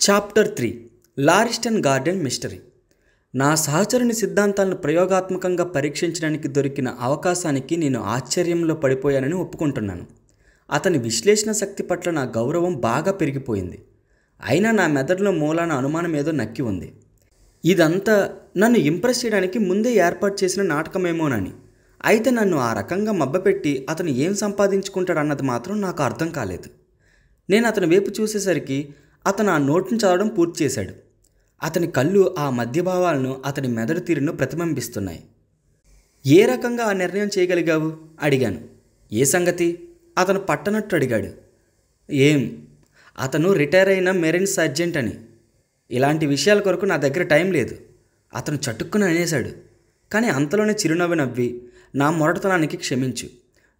Chapter 3 లారిస్టన్ garden mystery. నా సహచరుని సిద్ధాంతాలను ప్రయోగాత్మకంగా పరీక్షించడానికి దొరికిన అవకాశానికి నేను ఆశ్చర్యంలో పడిపోయానని ఒప్పుకుంటున్నాను. అతని విశ్లేషణ శక్తి పట్ల నా గౌరవం బాగా పెరిగిపోయింది. అయినా నా మెదడులో మూలాన అనుమానం ఏదో నక్కి ఉంది. ఇదంతా నన్ను ఇంప్రెస్ చేయడానికి ముందే ఏర్పాటు చేసిన నాటకమేమోనని. అయితే నన్ను ఆ రకంగా మబ్బపెట్టి అతను ఏం సంపాదించుకుంటాడన్నది మాత్రం నాకు అర్థం కాలేదు. నేను అతని వైపు చూసేసరికి అతను ఆ నోట్ను చదవడం పూర్తి చేశాడు. అతని కళ్ళు ఆ మధ్యభావాలను, అతని మెదడు తీరును ప్రతిబింబిస్తున్నాయి. ఏ రకంగా ఆ నిర్ణయం చేయగలిగావు అడిగాను. ఏ సంగతి? అతను పట్టనట్టు అడిగాడు. ఏం? అతను రిటైర్ అయిన మెరైన్ సర్జెంట్ అని. ఇలాంటి విషయాల కొరకు నా దగ్గర టైం లేదు, అతను చటుక్కున అనేశాడు. కానీ అంతలోనే చిరునవ్వు నవ్వి, నా మొరటతనానికి క్షమించు,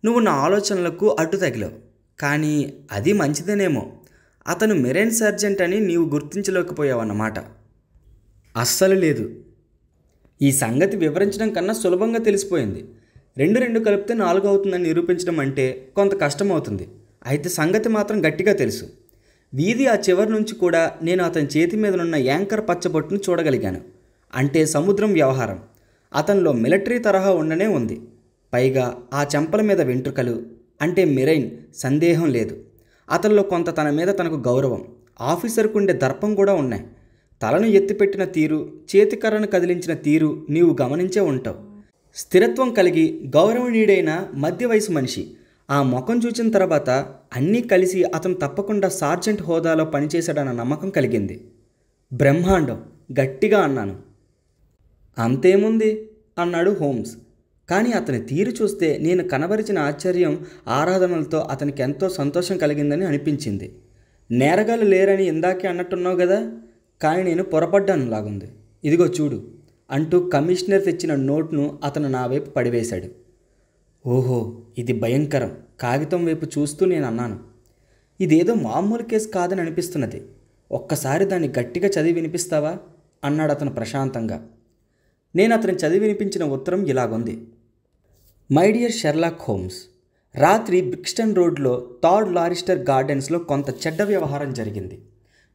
నువ్వు నా ఆలోచనలకు అడ్డు తగిలావు. కానీ అది మంచిదేనేమో. అతను మెరైన్ సర్జెంట్ అని నీవు గుర్తించలేకపోయావన్నమాట. అస్సలు లేదు. ఈ సంగతి వివరించడం కన్నా సులభంగా తెలిసిపోయింది. రెండు కలిపితే 4 అవుతుందని నిరూపించడం అంటే కొంత కష్టమవుతుంది. అయితే సంగతి మాత్రం గట్టిగా తెలుసు. వీధి ఆ చివరి నుంచి కూడా నేను అతని చేతి మీదనున్న యాంకర్ పచ్చబొట్టును చూడగలిగాను. అంటే సముద్రం వ్యవహారం. అతనిలో మిలిటరీ తరహా ఉండనే ఉంది. పైగా ఆ చెంపల మీద వెంట్రుకలు అంటే మెరైన్, సందేహం లేదు. అతనిలో కొంత తన మీద తనకు గౌరవం, ఆఫీసర్కు ఉండే దర్పం కూడా ఉన్నాయి. తలను ఎత్తిపెట్టిన తీరు, చేతికర్రను కదిలించిన తీరు నీవు గమనించే ఉంటావు. స్థిరత్వం కలిగి గౌరవనీయుడైన మధ్య వయసు మనిషి. ఆ ముఖం చూచిన తర్వాత అన్నీ కలిసి అతను తప్పకుండా సార్జెంట్ హోదాలో పనిచేశాడన్న నమ్మకం కలిగింది. బ్రహ్మాండం, గట్టిగా అన్నాను. అంతేముంది అన్నాడు హోమ్స్. కానీ అతని తీరు చూస్తే నేను కనబరిచిన ఆశ్చర్యం, ఆరాధనలతో అతనికి ఎంతో సంతోషం కలిగిందని అనిపించింది. నేరగాలు లేరని ఇందాకే అన్నట్టున్నావు కదా, కానీ నేను పొరపడ్డాను లాగుంది. ఇదిగో చూడు అంటూ కమిషనర్ తెచ్చిన నోట్ను అతను నా వైపు పడివేశాడు. ఓహో, ఇది భయంకరం. కాగితం వైపు చూస్తూ నేను అన్నాను, ఇదేదో మామూలు కేసు కాదని అనిపిస్తున్నది. ఒక్కసారి దాన్ని గట్టిగా చదివి వినిపిస్తావా అన్నాడు అతను ప్రశాంతంగా. నేను అతను చదివి వినిపించిన ఉత్తరం ఇలాగుంది. మై డియర్ షెర్లాక్ హోమ్స్, రాత్రి బ్రిక్స్టన్ రోడ్లో థర్డ్ లారిస్టర్ గార్డెన్స్లో కొంత చెడ్డ వ్యవహారం జరిగింది.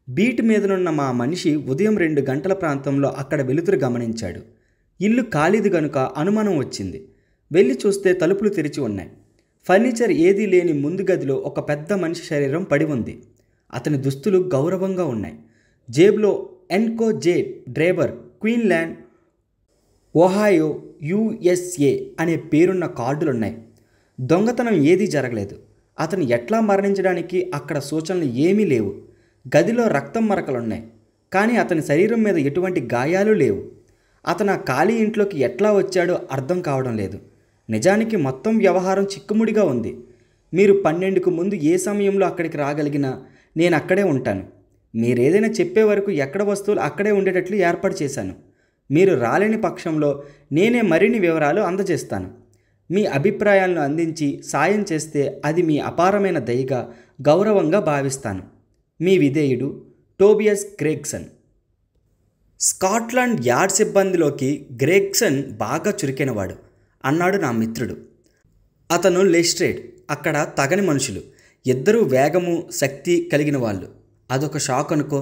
బీట్ మీదనున్న మా మనిషి ఉదయం 2 గంటల ప్రాంతంలో అక్కడ వెలుతురు గమనించాడు. ఇల్లు ఖాళీది గనుక అనుమానం వచ్చింది. వెళ్ళి చూస్తే తలుపులు తెరిచి ఉన్నాయి. ఫర్నిచర్ ఏదీ లేని ముందు గదిలో ఒక పెద్ద మనిషి శరీరం పడి ఉంది. అతని దుస్తులు గౌరవంగా ఉన్నాయి. జేబులో ఎన్కో జే డ్రైవర్, క్వీన్లాండ్, ఒహాయో, USA అనే పేరున్న కార్డులున్నాయి. దొంగతనం ఏదీ జరగలేదు. అతను ఎట్లా మరణించడానికి అక్కడ సూచనలు ఏమీ లేవు. గదిలో రక్తం మరకలున్నాయి, కానీ అతని శరీరం మీద ఎటువంటి గాయాలు లేవు. అతను ఆ ఖాళీ ఇంట్లోకి ఎట్లా వచ్చాడో అర్థం కావడం లేదు. నిజానికి మొత్తం వ్యవహారం చిక్కుముడిగా ఉంది. మీరు 12కు ముందు ఏ సమయంలో అక్కడికి రాగలిగినా నేను అక్కడే ఉంటాను. మీరేదైనా చెప్పే వరకు ఎక్కడ వస్తువులు అక్కడే ఉండేటట్లు ఏర్పాటు చేశాను. మీరు రాలేని పక్షంలో నేనే మరిన్ని వివరాలు అందజేస్తాను. మీ అభిప్రాయాలను అందించి సాయం చేస్తే అది మీ అపారమైన దయగా, గౌరవంగా భావిస్తాను. మీ విధేయుడు టోబియస్ గ్రెగ్సన్. స్కాట్లాండ్ యార్డ్ సిబ్బందిలోకి గ్రెగ్సన్ బాగా చురికినవాడు అన్నాడు నా మిత్రుడు. అతను లెస్ట్రేడ్, అక్కడ తగని మనుషులు. ఇద్దరూ వేగము, శక్తి కలిగిన వాళ్ళు. అదొక షాక్ అనుకో.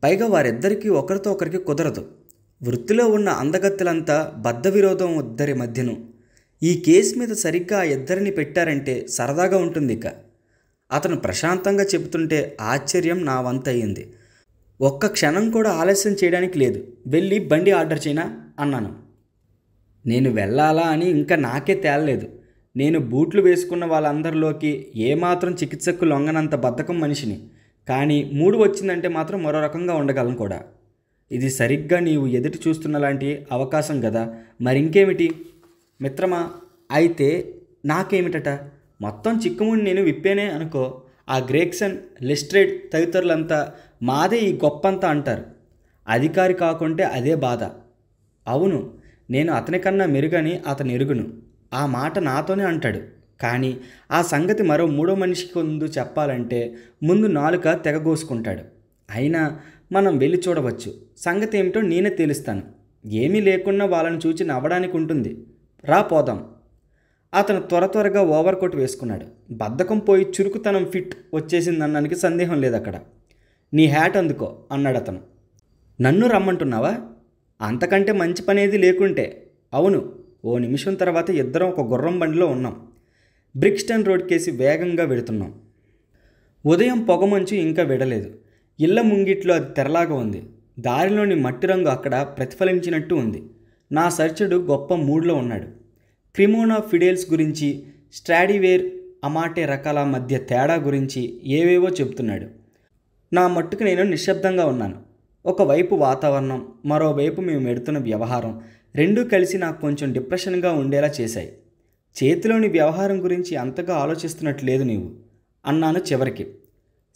పైగా వారిద్దరికీ ఒకరితో ఒకరికి కుదరదు. వృత్తిలో ఉన్న అందగత్తెలంతా బద్ధ విరోధం ఇద్దరి మధ్యను. ఈ కేసు మీద సరిగ్గా ఆ ఇద్దరిని పెట్టారంటే సరదాగా ఉంటుంది. ఇక అతను ప్రశాంతంగా చెబుతుంటే ఆశ్చర్యం నా వంతయింది. ఒక్క క్షణం కూడా ఆలస్యం చేయడానికి లేదు. వెళ్ళి బండి ఆర్డర్ చేయనా అన్నాను. నేను వెళ్ళాలా అని ఇంకా నాకే తేలలేదు. నేను బూట్లు వేసుకున్న వాళ్ళందరిలోకి ఏమాత్రం చికిత్సకు లొంగనంత బద్ధకం మనిషిని. కానీ మూడు వచ్చిందంటే మాత్రం మరో రకంగా ఉండగలను కూడా. ఇది సరిగ్గా నీవు ఎదుటి చూస్తున్న లాంటి అవకాశం కదా. మరింకేమిటి మిత్రమా? అయితే నాకేమిటట? మొత్తం చిక్కుముడి నేను విప్పేనే అనుకో. ఆ గ్రెగ్సన్, లెస్ట్రేడ్ తదితరులంతా మాదే ఈ గొప్పంతా అంటారు. అధికారి కాకుంటే అదే బాధ. అవును, నేను అతనికన్నా మెరుగని అతని ఎరుగును. ఆ మాట నాతోనే అంటాడు. కానీ ఆ సంగతి మరో 3వ మనిషికి ముందు చెప్పాలంటే ముందు నాలుక తెగగోసుకుంటాడు. అయినా మనం వెళ్ళి చూడవచ్చు. సంగతి ఏమిటో నేనే తేలుస్తాను. ఏమీ లేకున్నా వాళ్ళని చూచి నవ్వడానికి ఉంటుంది. రా పోదాం. అతను త్వరగా ఓవర్ కోట్ వేసుకున్నాడు. బద్ధకం పోయి చురుకుతనం ఫిట్ వచ్చేసిందనడానికి సందేహం లేదు. అక్కడ నీ హ్యాట్ అందుకో అన్నాడు అతను. నన్ను రమ్మంటున్నావా? అంతకంటే మంచి పనేది లేకుంటే. అవును. ఓ నిమిషం తర్వాత ఇద్దరం ఒక గుర్రం బండిలో ఉన్నాం. బ్రిక్స్టన్ రోడ్ కేసి వేగంగా వెడుతున్నాం. ఉదయం పొగమంచు ఇంకా విడలేదు. ఇళ్ల ముంగిట్లో అది తెరలాగా ఉంది. దారిలోని మట్టి రంగు అక్కడ ప్రతిఫలించినట్టు ఉంది. నా సర్చుడు గొప్ప మూడ్లో ఉన్నాడు. క్రిమోనా ఫిడేల్స్ గురించి, స్ట్రాడివేర్ అమాటే రకాల మధ్య తేడా గురించి ఏవేవో చెబుతున్నాడు. నా మట్టుకు నేను నిశ్శబ్దంగా ఉన్నాను. ఒకవైపు వాతావరణం, మరోవైపు మేము ఎడుతున్న వ్యవహారం రెండూ కలిసి నాకు కొంచెం డిప్రెషన్గా ఉండేలా చేశాయి. చేతిలోని వ్యవహారం గురించి అంతగా ఆలోచిస్తున్నట్లేదు నీవు అన్నాను చివరికి.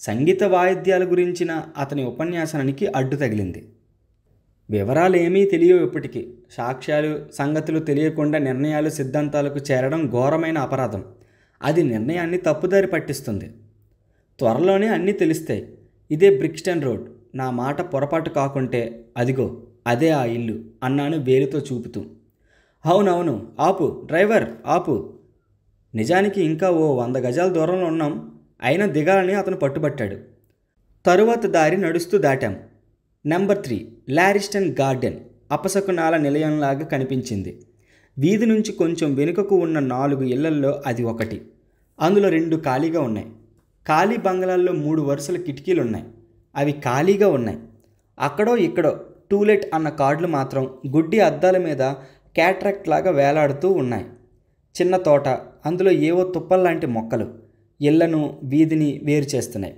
సంగీత వాయిద్యాల గురించిన అతని ఉపన్యాసానికి అడ్డు తగిలింది. వివరాలు ఏమీ తెలియవు ఇప్పటికీ. సాక్ష్యాలు, సంగతులు తెలియకుండా నిర్ణయాలు, సిద్ధాంతాలకు చేరడం ఘోరమైన అపరాధం. అది నిర్ణయాన్ని తప్పుదారి పట్టిస్తుంది. త్వరలోనే అన్నీ తెలుస్తాయి. ఇదే బ్రిక్స్టన్ రోడ్. నా మాట పొరపాటు కాకుంటే అదిగో అదే ఆ ఇల్లు అన్నాను వేలుతో చూపుతూ. అవునవును, ఆపు డ్రైవర్, ఆపు. నిజానికి ఇంకా ఓ 100 గజాల దూరంలో ఉన్నాం. అయినా దిగాలని అతను పట్టుబట్టాడు. తరువాత దారి నడుస్తూ దాటాం. నెంబర్ 3 లారిస్టన్ గార్డెన్ అపశకునాల నిలయంలాగా కనిపించింది. వీధి నుంచి కొంచెం వెనుకకు ఉన్న 4 ఇళ్లల్లో అది ఒకటి. అందులో 2 ఖాళీగా ఉన్నాయి. ఖాళీ బంగళాల్లో 3 వరుసల కిటికీలున్నాయి. అవి ఖాళీగా ఉన్నాయి. అక్కడో ఇక్కడో టూలెట్ అన్న కార్డులు మాత్రం గుడ్డి అద్దాల మీద క్యాట్రాక్ట్ లాగా వేలాడుతూ ఉన్నాయి. చిన్న తోట, అందులో ఏవో తుప్పల్లాంటి మొక్కలు ఇళ్లను, వీధిని వేరు చేస్తున్నాయి.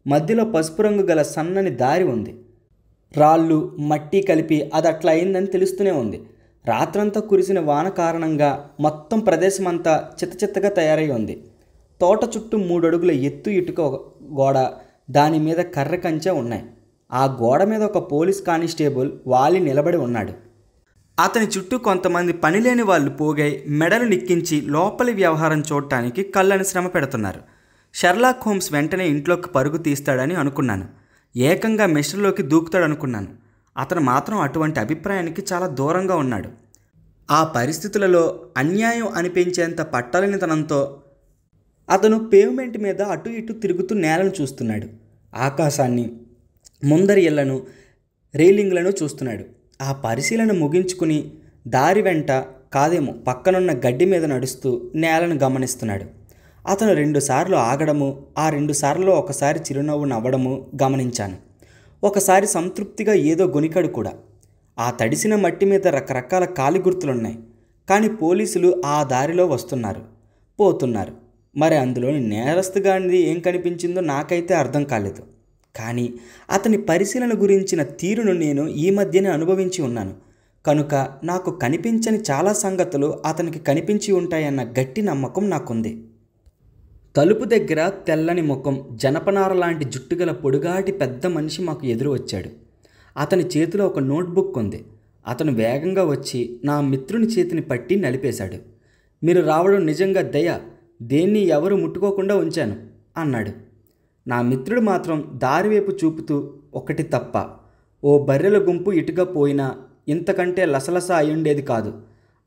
మధ్యలో పసుపు రంగు గల సన్నని దారి ఉంది. రాళ్ళు, మట్టి కలిపి అది అట్లా అయిందని తెలుస్తూనే ఉంది. రాత్రంతా కురిసిన వాన కారణంగా మొత్తం ప్రదేశమంతా చిత్తచిత్తగా తయారై ఉంది. తోట చుట్టూ 3 అడుగుల ఎత్తు ఇటుక గోడ, దాని మీద కర్ర కంచె ఉన్నాయి. ఆ గోడ మీద ఒక పోలీస్ కానిస్టేబుల్ వాలి నిలబడి ఉన్నాడు. అతని చుట్టూ కొంతమంది పనిలేని వాళ్ళు పోగై మెడలు నిక్కించి లోపలి వ్యవహారం చూడటానికి కళ్ళని శ్రమ పెడుతున్నారు. షెర్లాక్ హోమ్స్ వెంటనే ఇంట్లోకి పరుగు తీస్తాడని అనుకున్నాను. ఏకంగా మిస్టర్లోకి దూకుతాడనుకున్నాను. అతను మాత్రం అటువంటి అభిప్రాయానికి చాలా దూరంగా ఉన్నాడు. ఆ పరిస్థితులలో అన్యాయం అనిపించేంత పట్టలేనితనంతో అతను పేవ్మెంట్ మీద అటు ఇటు తిరుగుతూ నేలను చూస్తున్నాడు. ఆకాశాన్ని, ముందరి ఇళ్లను, రైలింగ్లను చూస్తున్నాడు. ఆ పరిశీలన ముగించుకుని దారి వెంట కాదేమో పక్కనున్న గడ్డి మీద నడుస్తూ నేలను గమనిస్తున్నాడు. అతను 2 సార్లు ఆగడము, ఆ 2 సార్లు ఒకసారి చిరునవ్వు నవ్వడము గమనించాను. ఒకసారి సంతృప్తిగా ఏదో గొనికాడు కూడా. ఆ తడిసిన మట్టి మీద రకరకాల కాలి గుర్తులున్నాయి. కానీ పోలీసులు ఆ దారిలో వస్తున్నారు, పోతున్నారు. మరి అందులోని నేరస్తుగానిది ఏం కనిపించిందో నాకైతే అర్థం కాలేదు. కానీ అతని పరిశీలన గురించిన తీరును నేను ఈ మధ్యనే అనుభవించి ఉన్నాను కనుక నాకు కనిపించని చాలా సంగతులు అతనికి కనిపించి ఉంటాయన్న గట్టి నమ్మకం నాకుంది. తలుపు దగ్గర తెల్లని ముఖం, జనపనార లాంటి జుట్టుగల పొడుగాటి పెద్ద మనిషి మాకు ఎదురు వచ్చాడు. అతని చేతిలో ఒక నోట్బుక్ ఉంది. అతను వేగంగా వచ్చి నా మిత్రుని చేతిని పట్టి నలిపేశాడు. మీరు రావడం నిజంగా దయ, దేన్ని ఎవరు ముట్టుకోకుండా ఉంచాను అన్నాడు. నా మిత్రుడు మాత్రం దారివైపు చూపుతూ, ఒకటి తప్ప, ఓ బర్రెల గుంపు ఇటుగా పోయినా ఇంతకంటే లసలస అయ్యుండేది కాదు.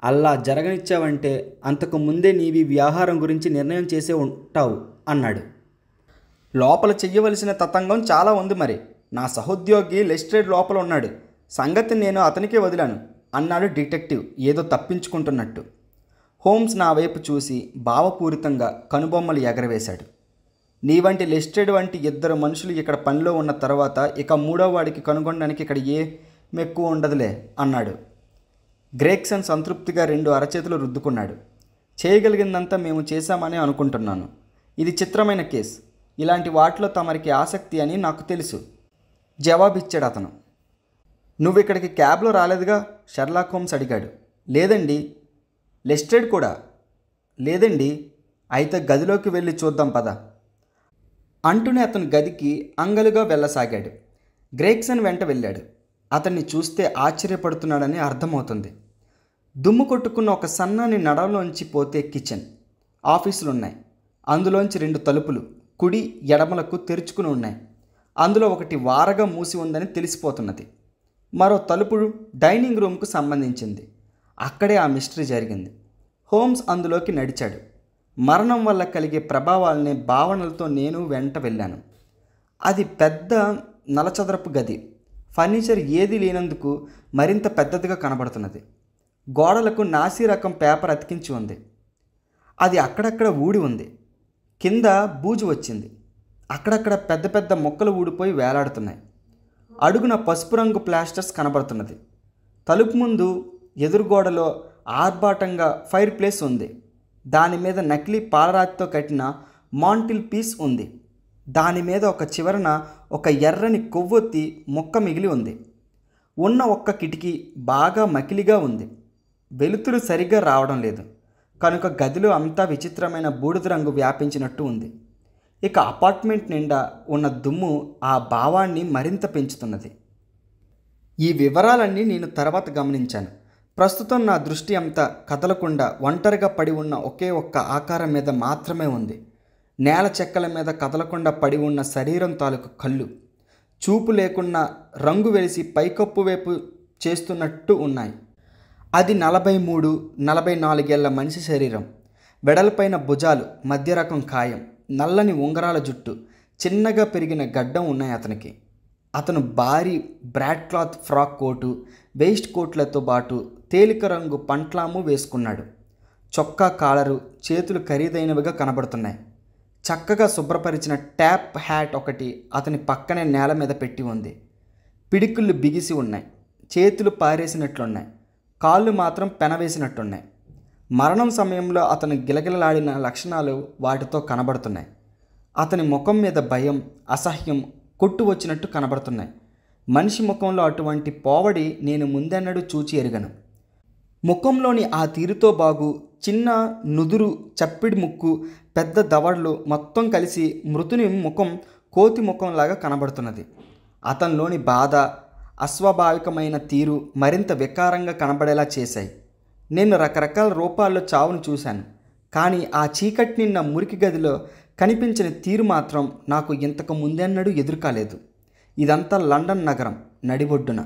అల్లా జరగనిచ్చావంటే అంతకు ముందే నీవి వ్యవహారం గురించి నిర్ణయం చేసే ఉంటావు అన్నాడు. లోపల చెయ్యవలసిన తతంగం చాలా ఉంది. మరి నా సహోద్యోగి లెస్ట్రేడ్ లోపల ఉన్నాడు. సంగతి నేను అతనికే వదిలాను అన్నాడు డిటెక్టివ్ ఏదో తప్పించుకుంటున్నట్టు. హోమ్స్ నా వైపు చూసి భావపూరితంగా కనుబొమ్మలు ఎగరవేశాడు. నీ వంటి లెస్ట్రేడ్ వంటి 2 మనుషులు ఇక్కడ పనిలో ఉన్న తర్వాత ఇక 3వ వాడికి కనుగొనడానికి ఇక్కడ ఏ మెక్కువ ఉండదులే అన్నాడు. గ్రేగ్సన్ సంతృప్తిగా 2 అరచేతులు రుద్దుకున్నాడు. చేయగలిగిందంతా మేము చేశామని అనుకుంటున్నాను. ఇది చిత్రమైన కేసు. ఇలాంటి వాటిలో తమరికి ఆసక్తి అని నాకు తెలుసు జవాబిచ్చాడు అతను. నువ్విక్కడికి క్యాబ్లో రాలేదుగా? షెర్లాక్ హోమ్స్ అడిగాడు. లేదండి. లెస్ట్రేడ్ కూడా? లేదండి. అయితే గదిలోకి వెళ్ళి చూద్దాం పద అంటూనే అతను గదికి అంగలుగా వెళ్ళసాగాడు. గ్రేగ్సన్ వెంట వెళ్ళాడు. అతన్ని చూస్తే ఆశ్చర్యపడుతున్నాడని అర్థమవుతుంది. దుమ్ము కొట్టుకున్న ఒక సన్నని నడవలోంచి పోతే కిచెన్, ఆఫీసులున్నాయి. అందులోంచి 2 తలుపులు కుడి ఎడమలకు తెరుచుకుని ఉన్నాయి. అందులో ఒకటి వారగా మూసి ఉందని తెలిసిపోతున్నది. మరో తలుపు డైనింగ్ రూమ్కు సంబంధించింది. అక్కడే ఆ మిస్టరీ జరిగింది. హోమ్స్ అందులోకి నడిచాడు. మరణం వల్ల కలిగే ప్రభావాలనే భావనలతో నేను వెంట వెళ్ళాను. అది పెద్ద నలచదరపు గది. ఫర్నిచర్ ఏదీ లేనందుకు మరింత పెద్దదిగా కనబడుతున్నది. గోడలకు నాసీ రకం పేపర్ అతికించి ఉంది. అది అక్కడక్కడ ఊడి ఉంది. కింద బూజు వచ్చింది. అక్కడక్కడ పెద్ద పెద్ద మొక్కలు ఊడిపోయి వేలాడుతున్నాయి. అడుగున పసుపు రంగు ప్లాస్టర్స్ కనబడుతున్నది. తలుపు ముందు ఎదురుగోడలో ఆర్భాటంగా ఫైర్ ప్లేస్ ఉంది. దాని మీద నకిలీ పాలరాతితో కట్టిన మాంటిల్ పీస్ ఉంది. దాని మీద ఒక చివరన ఒక ఎర్రని కొవ్వొత్తి మొక్క మిగిలి ఉంది. ఉన్న ఒక్క కిటికీ బాగా మకిలిగా ఉంది. వెలుతురు సరిగ్గా రావడం లేదు కనుక గదిలో అంతా విచిత్రమైన బూడిద రంగు వ్యాపించినట్టు ఉంది. ఇక అపార్ట్మెంట్ నిండా ఉన్న దుమ్ము ఆ భావాన్ని మరింత పెంచుతున్నది. ఈ వివరాలన్నీ నేను తర్వాత గమనించాను. ప్రస్తుతం నా దృష్టి అంతా కదలకుండా ఒంటరిగా పడి ఉన్న ఒకే ఒక్క ఆకారం మీద మాత్రమే ఉంది. నేల చెక్కల మీద కదలకుండా పడి ఉన్న శరీరం తాలూకు కళ్ళు చూపు లేకుండా రంగు వెలిసి పైకప్పు వైపు చేస్తున్నట్టు ఉన్నాయి. అది 43-44 ఏళ్ల మనిషి శరీరం. వెడల్పైన భుజాలు, మధ్య రకం కాయం, నల్లని ఉంగరాల జుట్టు, చిన్నగా పెరిగిన గడ్డం ఉన్నాయి అతనికి. అతను భారీ broadcloth frock coat, waist కోట్లతో పాటు తేలిక రంగు పంట్లాము వేసుకున్నాడు. చొక్కా కాలరు, చేతులు ఖరీదైనవిగా కనబడుతున్నాయి. చక్కగా శుభ్రపరిచిన ట్యాప్ హ్యాట్ ఒకటి అతని పక్కనే నేల మీద పెట్టి ఉంది. పిడికిళ్ళు బిగిసి ఉన్నాయి. చేతులు పారేసినట్లున్నాయి. కాళ్ళు మాత్రం పెనవేసినట్టున్నాయి. మరణం సమయంలో అతను గిలగిలలాడిన లక్షణాలు వాటితో కనబడుతున్నాయి. అతని ముఖం మీద భయం, అసహ్యం కొట్టు వచ్చినట్టు కనబడుతున్నాయి. మనిషి ముఖంలో అటువంటి పోవడి నేను ముందెన్నడూ చూచి ఎరుగను. ముఖంలోని ఆ తీరుతో బాగు, చిన్న నుదురు, చప్పిడి ముక్కు, పెద్ద దవడలు మొత్తం కలిసి మృతుని ముఖం కోతి ముఖంలాగా కనబడుతున్నది. అతనిలోని బాధ, అస్వాభావికమైన తీరు మరింత వికారంగా కనబడేలా చేశాయి. నేను రకరకాల రూపాల్లో చావును చూశాను. కానీ ఆ చీకటి నిన్న మురికి గదిలో కనిపించిన తీరు మాత్రం నాకు ఇంతకు ముందెన్నడూ ఎదురుకాలేదు. ఇదంతా లండన్ నగరం నడిబొడ్డున.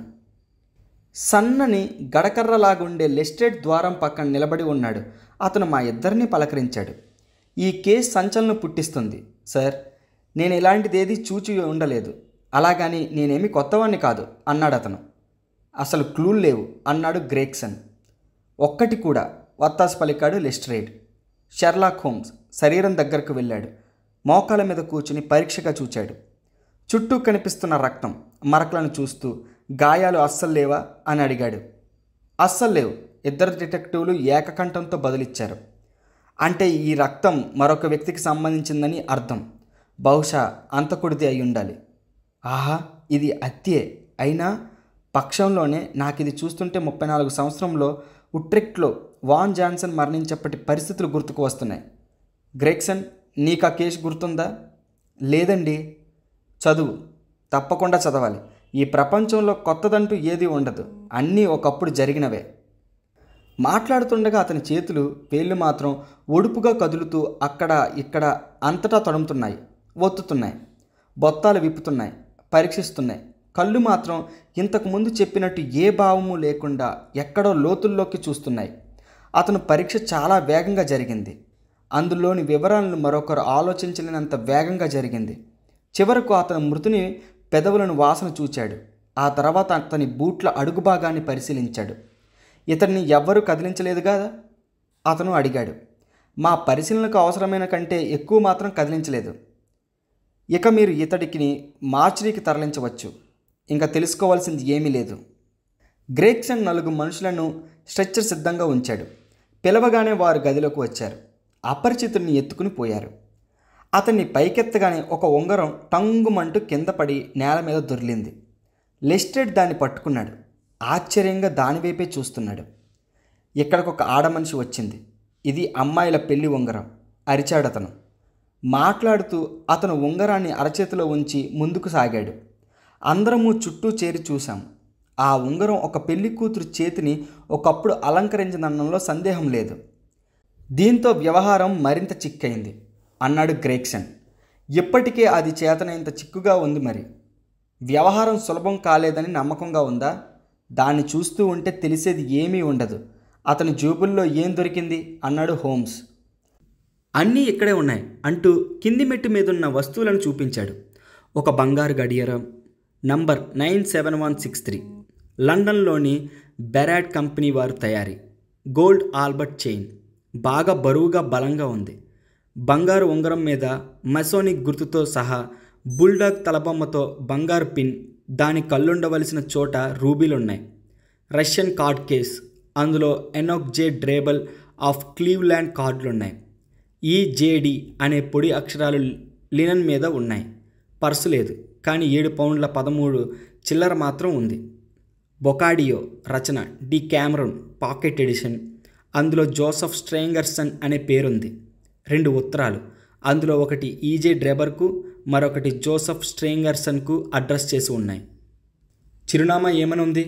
సన్నని గడకర్రలాగుండే లెస్టేట్ ద్వారం పక్కన నిలబడి ఉన్నాడు. అతను మా ఇద్దరిని పలకరించాడు. ఈ కేసు సంచలనం పుట్టిస్తుంది సార్. నేను ఇలాంటిదేదీ చూచి ఉండలేదు. అలాగని నేనేమి కొత్తవాణ్ణి కాదు అన్నాడు అతను. అసలు క్లూలు లేవు అన్నాడు గ్రేగ్సన్. ఒక్కటి కూడా వత్తాసు పలికాడు లెస్ట్రేడ్. షెర్లాక్ హోమ్స్ శరీరం దగ్గరకు వెళ్ళాడు. మోకాల మీద కూర్చుని పరీక్షగా చూచాడు. చుట్టూ కనిపిస్తున్న రక్తం మరకలను చూస్తూ గాయాలు అస్సలు లేవా అని అడిగాడు. అస్సలు లేవు, ఇద్దరు డిటెక్టివ్లు ఏకకంఠంతో బదులిచ్చారు. అంటే ఈ రక్తం మరొక వ్యక్తికి సంబంధించిందని అర్థం. బహుశా అంతకుడిది అయి ఉండాలి. ఆహా, ఇది హత్యే అయినా పక్షంలోనే నాకు ఇది చూస్తుంటే 34 సంవత్సరంలో ఉట్రెక్ట్లో వాన్ జాన్సన్ మరణించేప్పటి పరిస్థితులు గుర్తుకు వస్తున్నాయి. గ్రేగ్సన్, నీకు ఆ కేసు గుర్తుందా? లేదండి. చదువు, తప్పకుండా చదవాలి. ఈ ప్రపంచంలో కొత్తదంటూ ఏదీ ఉండదు. అన్నీ ఒకప్పుడు జరిగినవే. మాట్లాడుతుండగా అతని చేతులు వేళ్ళు మాత్రం ఒడుపుగా కదులుతూ అక్కడ ఇక్కడ అంతటా తడుముతున్నాయి, ఒత్తుతున్నాయి. బొత్తాలు విప్పుతున్నాయి, పరీక్షిస్తున్నాయి. కళ్ళు మాత్రం ఇంతకుముందు చెప్పినట్టు ఏ భావము లేకుండా ఎక్కడో లోతుల్లోకి చూస్తున్నాయి. అతను పరీక్ష చాలా వేగంగా జరిగింది. అందులోని వివరాలను మరొకరు ఆలోచించలేనంత వేగంగా జరిగింది. చివరకు అతను మృతుని పెదవులను వాసన చూచాడు. ఆ తర్వాత అతని బూట్ల అడుగు భాగాన్ని పరిశీలించాడు. ఇతన్ని ఎవ్వరూ కదిలించలేదు కదా అతను అడిగాడు. మా పరిశీలనకు అవసరమైన కంటే ఎక్కువ మాత్రం కదిలించలేదు. ఇక మీరు ఇతడికి మార్చురీకి తరలించవచ్చు. ఇంకా తెలుసుకోవాల్సింది ఏమీ లేదు. గ్రేగ్సన్ 4 మనుషులను స్ట్రెచ్చర్ సిద్ధంగా ఉంచాడు. పిలవగానే వారు గదిలోకి వచ్చారు. అపరిచితుడిని ఎత్తుకుని పోయారు. అతన్ని పైకెత్తగానే ఒక ఉంగరం టంగుమంటూ కింద పడి నేల మీద దొర్లింది. లెస్ట్రేడ్ దాన్ని పట్టుకున్నాడు. ఆశ్చర్యంగా దానివైపే చూస్తున్నాడు. ఇక్కడికొక ఆడమనిషి వచ్చింది. ఇది అమ్మాయిల పెళ్లి ఉంగరం అరిచాడతను. మాట్లాడుతూ అతను ఉంగరాన్ని అరచేతిలో ఉంచి ముందుకు సాగాడు. అందరము చుట్టూ చేరి చూశాం. ఆ ఉంగరం ఒక పెళ్లి కూతురు చేతిని ఒకప్పుడు అలంకరించిందనడంలో సందేహం లేదు. దీంతో వ్యవహారం మరింత చిక్కైంది అన్నాడు గ్రేగ్సన్. ఇప్పటికే అది చేతనైనంత చిక్కుగా ఉంది. మరి వ్యవహారం సులభం కాలేదని నమ్మకంగా ఉందా? దాన్ని చూస్తూ ఉంటే తెలిసేది ఏమీ ఉండదు. అతని జేబుల్లో ఏం దొరికింది అన్నాడు హోమ్స్. అన్నీ ఇక్కడే ఉన్నాయి అంటూ కింది మెట్టు మీదున్న వస్తువులను చూపించాడు. ఒక బంగారు గడియారం, నంబర్ 97163, లండన్లోని బెరాడ్ కంపెనీ వారు తయారీ. గోల్డ్ ఆల్బర్ట్ చైన్, బాగా బరువుగా బలంగా ఉంది. బంగారు ఉంగరం మీద మసోనిక్ గుర్తుతో సహా బుల్డాగ్ తలబొమ్మతో బంగారు పిన్, దాని కళ్ళుండవలసిన చోట రూబీలున్నాయి. రష్యన్ కార్డ్ కేస్, అందులో ఎనోక్ జే డ్రేబల్ ఆఫ్ క్లీవ్లాండ్ కార్డులున్నాయి. ఈజేడి అనే పొడి అక్షరాలు లినన్ మీద ఉన్నాయి. పర్సు లేదు, కానీ 7 పౌండ్ల 13 చిల్లర మాత్రం ఉంది. బొకాడియో రచన డి క్యామరూన్ పాకెట్ ఎడిషన్, అందులో జోసెఫ్ స్ట్రేంగర్సన్ అనే పేరుంది. 2 ఉత్తరాలు, అందులో ఒకటి ఈజే డ్రేబర్కు, మరొకటి జోసెఫ్ స్ట్రేంగర్సన్కు అడ్రస్ చేసి ఉన్నాయి. చిరునామా ఏమనుంది?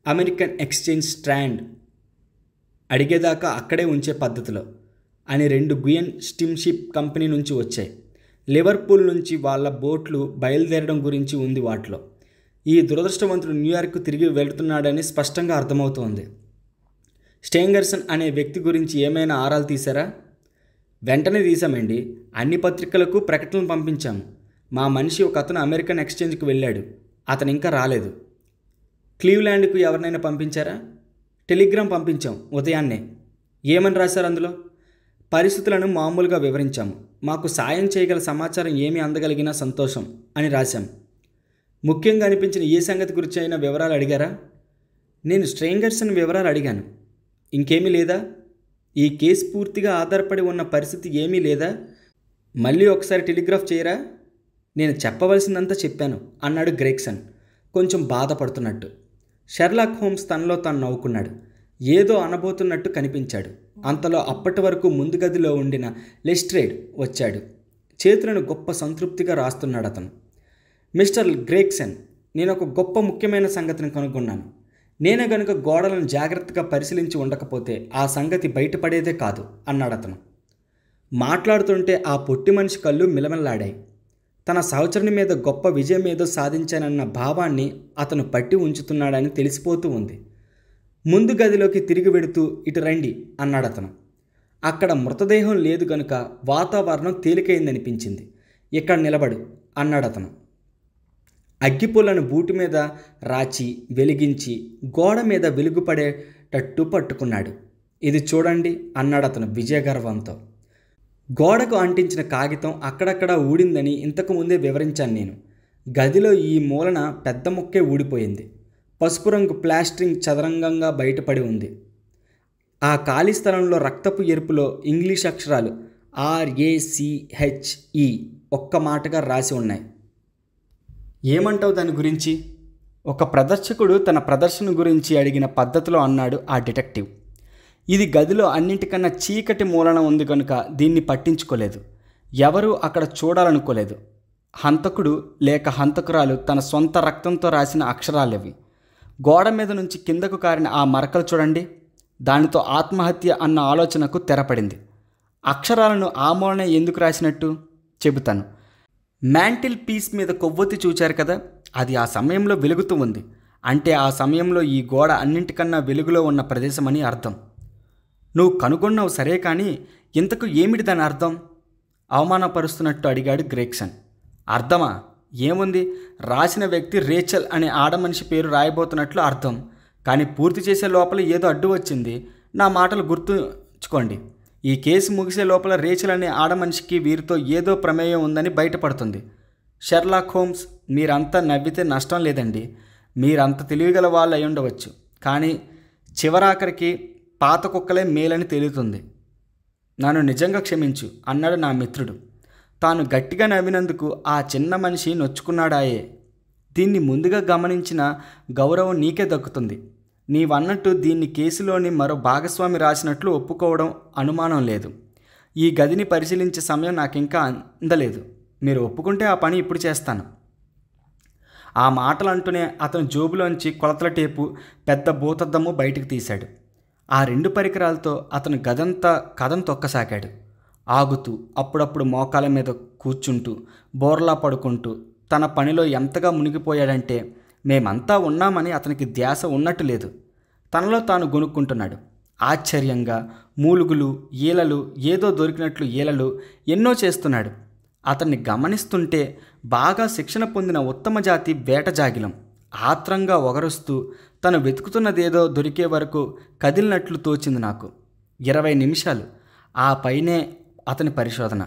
అమెరికన్ ఎక్స్చేంజ్ స్ట్రాండ్, అడిగేదాకా అక్కడే ఉంచే పద్ధతిలో అని 2 గుయన్ స్టీమ్షిప్ కంపెనీ నుంచి వచ్చాయి. లివర్పూల్ నుంచి వాళ్ళ బోట్లు బయలుదేరడం గురించి ఉంది వాటిలో. ఈ దురదృష్టవంతుడు న్యూయార్క్ తిరిగి వెళుతున్నాడని స్పష్టంగా అర్థమవుతోంది. స్టేంగర్సన్ అనే వ్యక్తి గురించి ఏమైనా ఆరాలు తీశారా? వెంటనే తీసామండి. అన్ని పత్రికలకు ప్రకటనలు పంపించాము. మా మనిషి ఒక అతను అమెరికన్ ఎక్స్చేంజ్కి వెళ్ళాడు, అతను ఇంకా రాలేదు. క్లీవ్లాండ్కు ఎవరినైనా పంపించారా? టెలిగ్రామ్ పంపించాం ఉదయాన్నే. ఏమని రాశారు అందులో? పరిస్థితులను మామూలుగా వివరించాము. మాకు సాయం చేయగల సమాచారం ఏమి అందగలిగినా సంతోషం అని రాశాం. ముఖ్యంగా అనిపించిన ఏ సంగతి గురించి అయినా వివరాలు అడిగారా? నేను స్ట్రేంగర్సన్ వివరాలు అడిగాను. ఇంకేమీ లేదా? ఈ కేసు పూర్తిగా ఆధారపడి ఉన్న పరిస్థితి ఏమీ లేదా? మళ్ళీ ఒకసారి టెలిగ్రాఫ్ చేయరా? నేను చెప్పవలసిందంతా చెప్పాను అన్నాడు గ్రెగ్సన్ కొంచెం బాధపడుతున్నట్టు. షెర్లాక్ హోమ్స్ తనలో తాను నవ్వుకున్నాడు. ఏదో అనబోతున్నట్టు కనిపించాడు. అంతలో అప్పటి వరకు ముందు గదిలో ఉండిన లెస్ట్రేడ్ వచ్చాడు. చేతులను గొప్ప సంతృప్తిగా రాస్తున్నాడు అతను. మిస్టర్ గ్రెగ్సన్, నేను ఒక గొప్ప ముఖ్యమైన సంగతిని కనుగొన్నాను. నేనే గనుక గోడలను జాగ్రత్తగా పరిశీలించి ఉండకపోతే ఆ సంగతి బయటపడేదే కాదు అన్నాడు అతను. మాట్లాడుతుంటే ఆ పొట్టి మనిషి కళ్ళు మిలమిల్లాడాయి. తన సహచరుని మీద గొప్ప విజయం ఏదో సాధించానన్న భావాన్ని అతను పట్టి ఉంచుతున్నాడని తెలిసిపోతూ ఉంది. ముందు గదిలోకి తిరిగి వెడుతూ ఇటు రండి అన్నాడు అతను. అక్కడ మృతదేహం లేదు కనుక వాతావరణం తేలికైందనిపించింది. ఇక్కడ నిలబడు అన్నాడు అతను. అగ్గిపుల్లను బూటు మీద రాచి వెలిగించి గోడ మీద వెలుగుపడేటట్టు పట్టుకున్నాడు. ఇది చూడండి అన్నాడు అతను విజయగర్వంతో. గోడకు అంటించిన కాగితం అక్కడక్కడ ఊడిందని ఇంతకు ముందే వివరించాను నేను. గదిలో ఈ మూలన పెద్ద ముక్కే ఊడిపోయింది. పసుపు రంగు ప్లాస్టరింగ్ చదరంగంగా బయటపడి ఉంది. ఆ ఖాళీ స్థలంలో రక్తపు ఎరుపులో ఇంగ్లీష్ అక్షరాలు RACHE ఒక్క మాటగా రాసి ఉన్నాయి. ఏమంటావు దాని గురించి? ఒక ప్రదర్శకుడు తన ప్రదర్శన గురించి అడిగిన పద్ధతిలో అన్నాడు ఆ డిటెక్టివ్. ఇది గదిలో అన్నింటికన్నా చీకటి మూలన ఉంది కనుక దీన్ని పట్టించుకోలేదు. ఎవరూ అక్కడ చూడాలనుకోలేదు. హంతకుడు లేక హంతకురాలు తన సొంత రక్తంతో రాసిన అక్షరాలవి. గోడ మీద నుంచి కిందకు కారిన ఆ మరకలు చూడండి. దానితో ఆత్మహత్య అన్న ఆలోచనకు తెరపడింది. అక్షరాలను ఆ మూలనే ఎందుకు రాసినట్టు చెబుతాను. మ్యాంటిల్ పీస్ మీద కొవ్వొత్తి చూచారు కదా, అది ఆ సమయంలో వెలుగుతూ ఉంది. అంటే ఆ సమయంలో ఈ గోడ అన్నింటికన్నా వెలుగులో ఉన్న ప్రదేశమని అర్థం. నువ్వు కనుగొన్నావు సరే, కానీ ఇంతకు ఏమిటి దాని అర్థం? అవమానపరుస్తున్నట్టు అడిగాడు గ్రెగ్సన్. అర్థమా? ఏముంది, రాసిన వ్యక్తి రేచల్ అనే ఆడమనిషి పేరు రాయబోతున్నట్లు అర్థం. కానీ పూర్తి చేసే లోపల ఏదో అడ్డు వచ్చింది. నా మాటలు గుర్తుంచుకోండి. ఈ కేసు ముగిసే లోపల రేచల్ అనే ఆడమనిషికి వీరితో ఏదో ప్రమేయం ఉందని బయటపడుతుంది. షెర్లాక్ హోమ్స్, మీరంతా నవ్వితే నష్టం లేదండి. మీరంత తెలివిగల వాళ్ళు అయి ఉండవచ్చు, కానీ చివరాఖరికి పాత కుక్కలే మేలని తేలుతుంది. నన్ను నిజంగా క్షమించు అన్నాడు నా మిత్రుడు. తాను గట్టిగా నవ్వినందుకు ఆ చిన్న మనిషి నొచ్చుకున్నాడాయే. దీన్ని ముందుగా గమనించిన గౌరవం నీకే దక్కుతుంది. నీవన్నట్టు దీన్ని కేసులోని మరో భాగస్వామి రాసినట్లు ఒప్పుకోవడం అనుమానం లేదు. ఈ గదిని పరిశీలించే సమయం నాకింకా అందలేదు. మీరు ఒప్పుకుంటే ఆ పని ఇప్పుడు చేస్తాను. ఆ మాటలు అంటూనే అతను జోబులోంచి కొలతల టేపు, పెద్ద భూతద్దము బయటికి తీశాడు. ఆ 2 పరికరాలతో అతను గదంతా కథం తొక్కసాగాడు. ఆగుతూ, అప్పుడప్పుడు మోకాల మీద కూర్చుంటూ, బోర్లా పడుకుంటూ తన పనిలో ఎంతగా మునిగిపోయాడంటే మేమంతా ఉన్నామని అతనికి ధ్యాస ఉన్నట్టు లేదు. తనలో తాను గొనుక్కుంటున్నాడు. ఆశ్చర్యంగా మూలుగులు, ఈలలు, ఏదో దొరికినట్లు ఈలలు ఎన్నో చేస్తున్నాడు. అతన్ని గమనిస్తుంటే బాగా శిక్షణ పొందిన ఉత్తమ జాతి వేటజాగిలం. ఆత్రంగా ఒగరుస్తూ తను వెతుకుతున్నదేదో దొరికే వరకు కదిలినట్లు తోచింది నాకు. 20 నిమిషాలు. ఆ పైనే అతని పరిశోధన.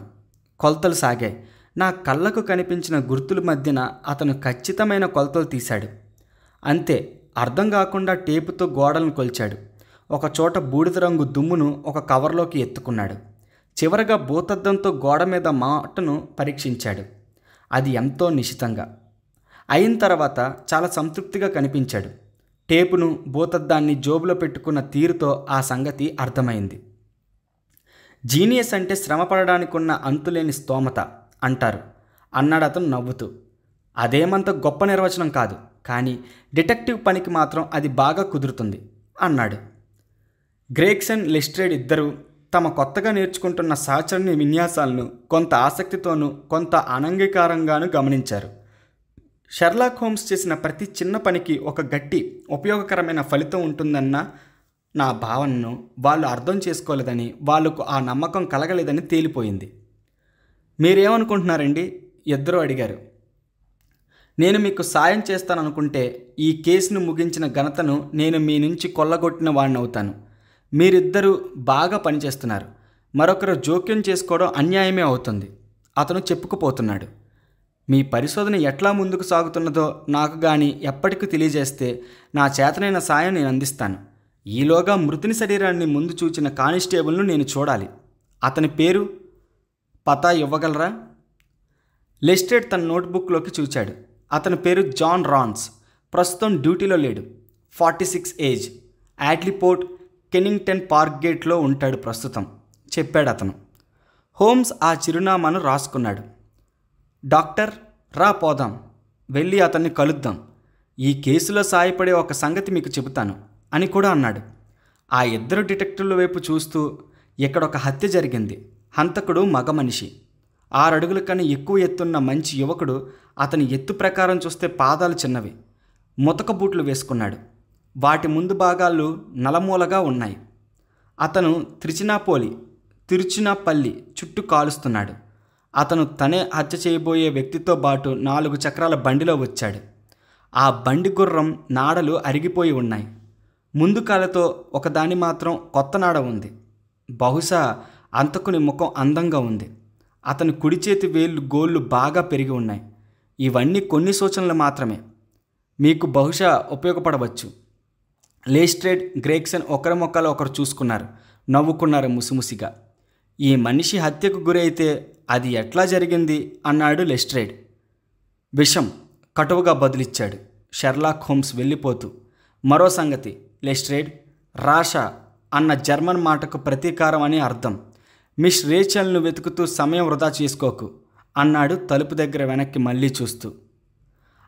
కొలతలు సాగాయి. నా కళ్ళకు కనిపించిన గుర్తుల మధ్యన అతను ఖచ్చితమైన కొలతలు తీశాడు. అంతే, అర్థం కాకుండా టేపుతో గోడలను కొలిచాడు. ఒకచోట బూడిద రంగు దుమ్మును ఒక కవర్లోకి ఎత్తుకున్నాడు. చివరగా భూతద్దంతో గోడ మీద మాటను పరీక్షించాడు. అది ఎంతో నిశితంగా. అయిన తర్వాత చాలా సంతృప్తిగా కనిపించాడు. టేపును భూతద్దాన్ని జోబులో పెట్టుకున్న తీరుతో ఆ సంగతి అర్థమైంది. జీనియస్ అంటే శ్రమ పడడానికున్న అంతులేని స్తోమత అంటారు అన్నాడు అతను నవ్వుతూ. అదేమంత గొప్ప నిర్వచనం కాదు, కానీ డిటెక్టివ్ పనికి మాత్రం అది బాగా కుదురుతుంది అన్నాడు. గ్రేగ్సన్, లెస్ట్రేడ్ ఇద్దరూ తమ కొత్తగా నేర్చుకుంటున్న సహచరుని విన్యాసాలను కొంత ఆసక్తితోనూ కొంత అనంగీకారంగానూ గమనించారు. షెర్లాక్ హోమ్స్ చేసిన ప్రతి చిన్న పనికి ఒక గట్టి ఉపయోగకరమైన ఫలితం ఉంటుందన్న నా భావనను వాళ్ళు అర్థం చేసుకోలేదని, వాళ్లకు ఆ నమ్మకం కలగలేదని తేలిపోయింది. మీరేమనుకుంటున్నారండి? ఇద్దరూ అడిగారు. నేను మీకు సాయం చేస్తాననుకుంటే ఈ కేసును ముగించిన ఘనతను నేను మీ నుంచి కొల్లగొట్టిన వాడిని అవుతాను. మీరిద్దరూ బాగా పనిచేస్తున్నారు. మరొకరు జోక్యం చేసుకోవడం అన్యాయమే అవుతుంది అతను చెప్పుకుపోతున్నాడు. మీ పరిశోధన ఎట్లా ముందుకు సాగుతున్నదో నాకు కానీ ఎప్పటికీ తెలియజేస్తే నా చేతనైన సాయం నేను అందిస్తాను. ఈలోగా మృతుని శరీరాన్ని ముందు చూచిన కానిస్టేబుల్ను నేను చూడాలి. అతని పేరు పతా ఇవ్వగలరా? లెస్ట్రేడ్ తన నోట్బుక్లోకి చూచాడు. అతని పేరు జాన్ రాన్స్. ప్రస్తుతం డ్యూటీలో లేడు. 46 ఏజ్. యాడ్లీపోర్ట్ కెనింగ్టన్ పార్క్ గేట్లో ఉంటాడు ప్రస్తుతం చెప్పాడు అతను. హోమ్స్ ఆ చిరునామాను రాసుకున్నాడు. డాక్టర్, రా పోదాం, వెళ్ళి అతన్ని కలుద్దాం. ఈ కేసులో సాయపడే ఒక సంగతి మీకు చెబుతాను అని కూడా అన్నాడు. ఆ ఇద్దరు డిటెక్టివ్ల వైపు చూస్తూ, ఇక్కడ ఒక హత్య జరిగింది. హంతకుడు మగ మనిషి. 6 అడుగుల కన్నా ఎక్కువ ఎత్తున్న మంచి యువకుడు. అతని ఎత్తు ప్రకారం చూస్తే పాదాలు చిన్నవి. ముతక బూట్లు వేసుకున్నాడు. వాటి ముందు భాగాలు నలమూలగా ఉన్నాయి. అతను తిరుచినాపల్లి చుట్టూ కాలుస్తున్నాడు. అతను తనే హత్య చేయబోయే వ్యక్తితో పాటు 4 చక్రాల బండిలో వచ్చాడు. ఆ బండి గుర్రం నాడలు అరిగిపోయి ఉన్నాయి. ముందు కాళ్ళతో ఒకదాని మాత్రం కొత్త నాడ ఉంది. బహుశా అంతకుని ముఖం అందంగా ఉంది. అతని కుడి చేతి వేళ్ళు గోళ్ళు బాగా పెరిగి ఉన్నాయి. ఇవన్నీ కొన్ని సూచనలు మాత్రమే, మీకు బహుశా ఉపయోగపడవచ్చు. లెస్ట్రేడ్, గ్రేగ్సన్ ఒకరి మొక్కలు ఒకరు చూసుకున్నారు, నవ్వుకున్నారు ముసిముసిగా. ఈ మనిషి హత్యకు గురైతే అది ఎట్లా జరిగింది అన్నాడు లెస్ట్రేడ్. విషం, కటువుగా బదులిచ్చాడు షెర్లాక్ హోమ్స్ వెళ్ళిపోతూ. మరో సంగతి లెస్ట్రేడ్, రాషా అన్న జర్మన్ మాటకు ప్రతీకారం అని అర్థం. మిస్ రేచల్ను వెతుకుతూ సమయం వృధా చేసుకోకు అన్నాడు తలుపు దగ్గర వెనక్కి మళ్ళీ చూస్తూ.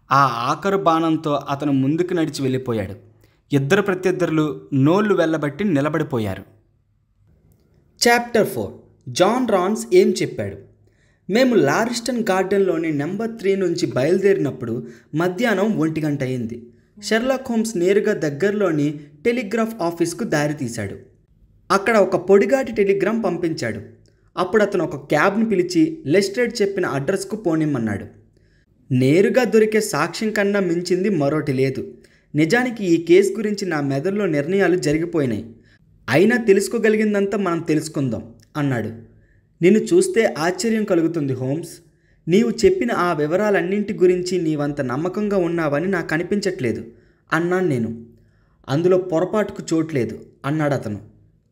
ఆ ఆఖరు బాణంతో అతను ముందుకు నడిచి వెళ్ళిపోయాడు. ఇద్దరు ప్రత్యర్థులు నోళ్లు వెళ్ళబట్టి నిలబడిపోయారు. చాప్టర్ 4. జాన్ రాన్స్ ఏం చెప్పాడు. మేము లారిస్టన్ గార్డెన్లోని నెంబర్ 3 నుంచి బయలుదేరినప్పుడు మధ్యాహ్నం 1 గంట అయింది. షెర్లాక్ హోమ్స్ నేరుగా దగ్గరలోని టెలిగ్రాఫ్ ఆఫీస్కు దారి తీశాడు. అక్కడ ఒక పొడిగాటి టెలిగ్రామ్ పంపించాడు. అప్పుడు అతను ఒక క్యాబ్ను పిలిచి లెస్ట్రేడ్ చెప్పిన అడ్రస్కు పోనిమ్మన్నాడు. నేరుగా దొరికే సాక్ష్యం కన్నా మించింది మరోటి లేదు. నిజానికి ఈ కేసు గురించి నా మెదడులో నిర్ణయాలు జరిగిపోయినాయి. అయినా తెలుసుకోగలిగిందంతా మనం తెలుసుకుందాం అన్నాడు. నిన్ను చూస్తే ఆశ్చర్యం కలుగుతుంది హోమ్స్. నీవు చెప్పిన ఆ వివరాలన్నింటి గురించి నీవంత నమ్మకంగా ఉన్నావని నాకు అనిపించట్లేదు అన్నాను నేను. అందులో పొరపాటుకు చోట్లేదు అన్నాడు అతను.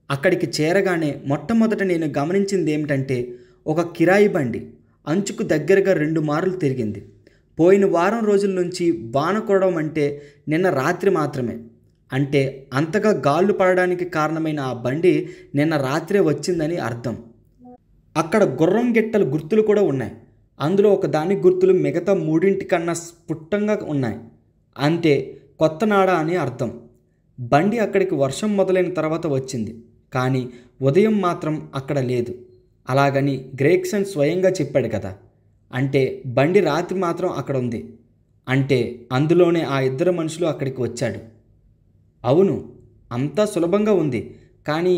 అక్కడికి చేరగానే మొట్టమొదట నేను గమనించింది ఏమిటంటే, ఒక కిరాయి బండి అంచుకు దగ్గరగా 2 మార్లు తిరిగింది. పోయిన వారం రోజుల నుంచి వాన కురవడం అంటే నిన్న రాత్రి మాత్రమే. అంటే అంతగా గాళ్ళు పడడానికి కారణమైన ఆ బండి నిన్న రాత్రే వచ్చిందని అర్థం. అక్కడ గుర్రం గిట్టల గుర్తులు కూడా ఉన్నాయి. అందులో ఒక దాని గుర్తులు మిగతా 3 కన్నా స్ఫుటంగా ఉన్నాయి. అంటే కొత్త నాడ అని అర్థం. బండి అక్కడికి వర్షం మొదలైన తర్వాత వచ్చింది, కానీ ఉదయం మాత్రం అక్కడ లేదు. అలాగని గ్రేగ్సన్ స్వయంగా చెప్పాడు కదా. అంటే బండి రాత్రి మాత్రం అక్కడ ఉంది. అంటే అందులోనే ఆ 2 మనుషులు అక్కడికి వచ్చాడు. అవును, అంతా సులభంగా ఉంది. కానీ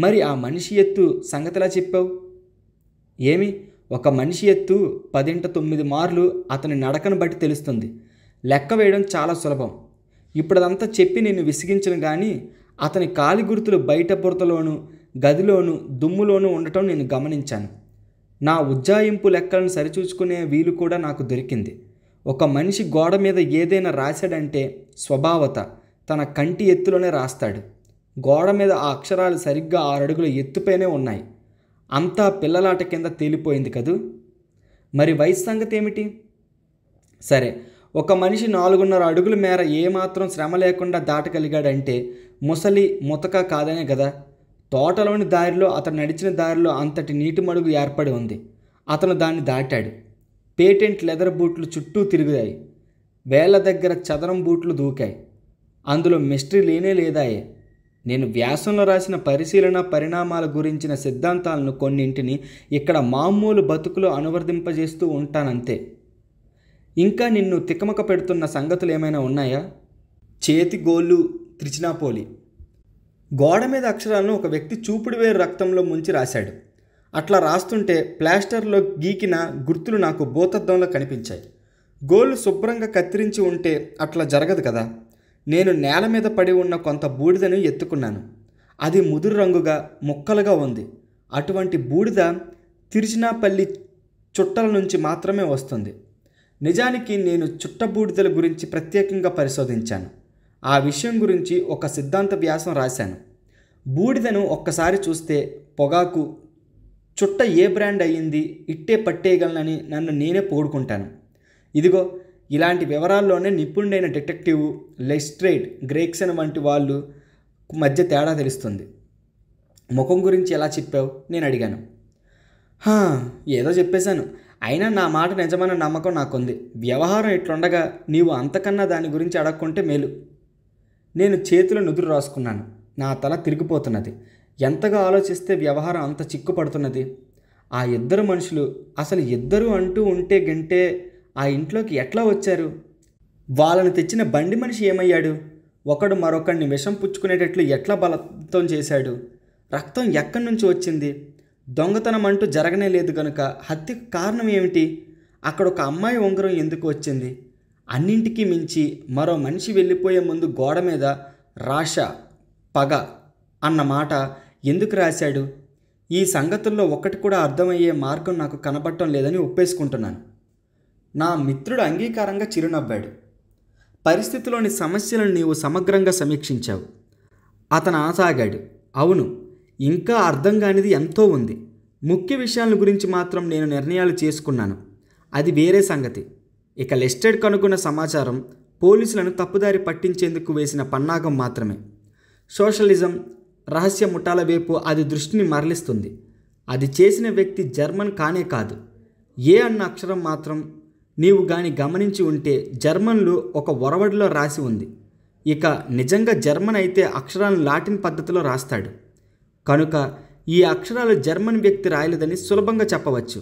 మరి ఆ మనిషి ఎత్తు సంగతిలా చెప్పావు? ఏమి, ఒక మనిషి ఎత్తు 10x9 మార్లు అతని నడకను బట్టి తెలుస్తుంది. లెక్క వేయడం చాలా సులభం. ఇప్పుడదంతా చెప్పి నిన్ను విసిగించను కానీ అతని కాలి గుర్తులు బయట బురదలోనూ గదిలోనూ దుమ్ములోనూ ఉండటం నేను గమనించాను. నా ఉజ్జాయింపు లెక్కలను సరిచూచుకునే వీలు కూడా నాకు దొరికింది. ఒక మనిషి గోడ మీద ఏదైనా రాశాడంటే స్వభావత తన కంటి ఎత్తులోనే రాస్తాడు. గోడ మీద ఆ అక్షరాలు సరిగ్గా 6 అడుగుల ఎత్తుపైనే ఉన్నాయి. అంతా పిల్లలాట కింద తేలిపోయింది కదూ. మరి వయసు సంగతి ఏమిటి? సరే, ఒక మనిషి 4.5 అడుగుల మేర ఏమాత్రం శ్రమ లేకుండా దాటగలిగాడంటే ముసలి ముతక కాదనే కదా. తోటలోని దారిలో అతను నడిచిన దారిలో అంతటి నీటి మడుగు ఏర్పడి ఉంది. అతను దాన్ని దాటాడు. పేటెంట్ లెదర్ బూట్లు చుట్టూ తిరిగాయి. వేళ్ల దగ్గర చదరం బూట్లు దూకాయి. అందులో మిస్టరీ లేనే లేదాయే. నేను వ్యాసంలో రాసిన పరిశీలన పరిణామాల గురించిన సిద్ధాంతాలను కొన్నింటిని ఇక్కడ మామూలు బతుకులో అనువర్తింపజేస్తూ ఉంటానంతే. ఇంకా నిన్ను తికమక పెడుతున్న సంగతులు ఏమైనా ఉన్నాయా? చేతి గోళ్ళు త్రిచినాపోలి. గోడ మీద అక్షరాలను ఒక వ్యక్తి చూపుడు వేరు రక్తంలో ముంచి రాశాడు. అట్లా రాస్తుంటే ప్లాస్టర్లో గీకిన గుర్తులు నాకు భూతద్దంలో కనిపించాయి. గోళ్ళు శుభ్రంగా కత్తిరించి ఉంటే అట్లా జరగదు కదా. నేను నేల మీద పడి ఉన్న కొంత బూడిదను ఎత్తుకున్నాను. అది ముదురు రంగుగా ముక్కలుగా ఉంది. అటువంటి బూడిద తిరుచినాపల్లి చుట్టల నుంచి మాత్రమే వస్తుంది. నిజానికి నేను చుట్ట బూడిదల గురించి ప్రత్యేకంగా పరిశోధించాను. ఆ విషయం గురించి ఒక సిద్ధాంత వ్యాసం రాశాను. బూడిదను ఒక్కసారి చూస్తే పొగాకు చుట్ట ఏ బ్రాండ్ అయ్యింది ఇట్టే పట్టేయగలనని నన్ను నేనే పొగుడుకుంటాను. ఇదిగో ఇలాంటి వివరాల్లోనే నిపుణుడైన డిటెక్టివ్ లెస్ట్రేడ్ గ్రేగ్సన్ వంటి వాళ్ళు మధ్య తేడా తెలుస్తుంది. ముఖం గురించి ఎలా చెప్పావు నేను అడిగాను. ఏదో చెప్పేశాను. అయినా నా మాట నిజమైన నమ్మకం నాకుంది. వ్యవహారం ఇట్లుండగా నీవు అంతకన్నా దాని గురించి అడగకుంటే మేలు. నేను చేతిలో నుదురు రాసుకున్నాను. నా తల తిరిగిపోతున్నది. ఎంతగా ఆలోచిస్తే వ్యవహారం అంత చిక్కుపడుతున్నది. ఆ ఇద్దరు మనుషులు అసలు ఇద్దరు అంటూ ఉంటే గంటే ఆ ఇంట్లోకి ఎట్లా వచ్చారు? వాళ్ళని తెచ్చిన బండి మనిషి ఏమయ్యాడు? ఒకడు మరొకడిని విషం పుచ్చుకునేటట్లు ఎట్లా బలత్వం చేశాడు? రక్తం ఎక్కడి నుంచి వచ్చింది? దొంగతనం అంటూ జరగనే లేదు కనుక హత్యకు కారణం ఏమిటి? అక్కడ ఒక అమ్మాయి ఉంగరం ఎందుకు వచ్చింది? అన్నింటికీ మించి మరో మనిషి వెళ్ళిపోయే ముందు గోడ మీద రాష పగ అన్న మాట ఎందుకు రాశాడు? ఈ సంగతుల్లో ఒక్కటి కూడా అర్థమయ్యే మార్గం నాకు కనబడటం లేదని ఒప్పేసుకుంటున్నాను. నా మిత్రుడు అంగీకారంగా చిరునవ్వాడు. పరిస్థితిలోని సమస్యలను నీవు సమగ్రంగా సమీక్షించావు. అతను ఆసాగాడు. అవును, ఇంకా అర్థం కానిది ఎంతో ఉంది. ముఖ్య విషయాల గురించి మాత్రం నేను నిర్ణయాలు చేసుకున్నాను. అది వేరే సంగతి. ఇక లెస్టెడ్ కనుగొన్న సమాచారం పోలీసులను తప్పుదారి పట్టించేందుకు వేసిన పన్నాగం మాత్రమే. సోషలిజం రహస్య ముఠాల వైపు అది దృష్టిని మరలిస్తుంది. అది చేసిన వ్యక్తి జర్మన్ కానే కాదు. ఏ అన్న అక్షరం మాత్రం నీవు గాని గమనించి ఉంటే జర్మన్లో ఒక ఒరవడిలో రాసి ఉంది. ఇక నిజంగా జర్మన్ అయితే అక్షరాలను లాటిన్ పద్ధతిలో రాస్తాడు కనుక ఈ అక్షరాలు జర్మన్ వ్యక్తి రాయలేదని సులభంగా చెప్పవచ్చు.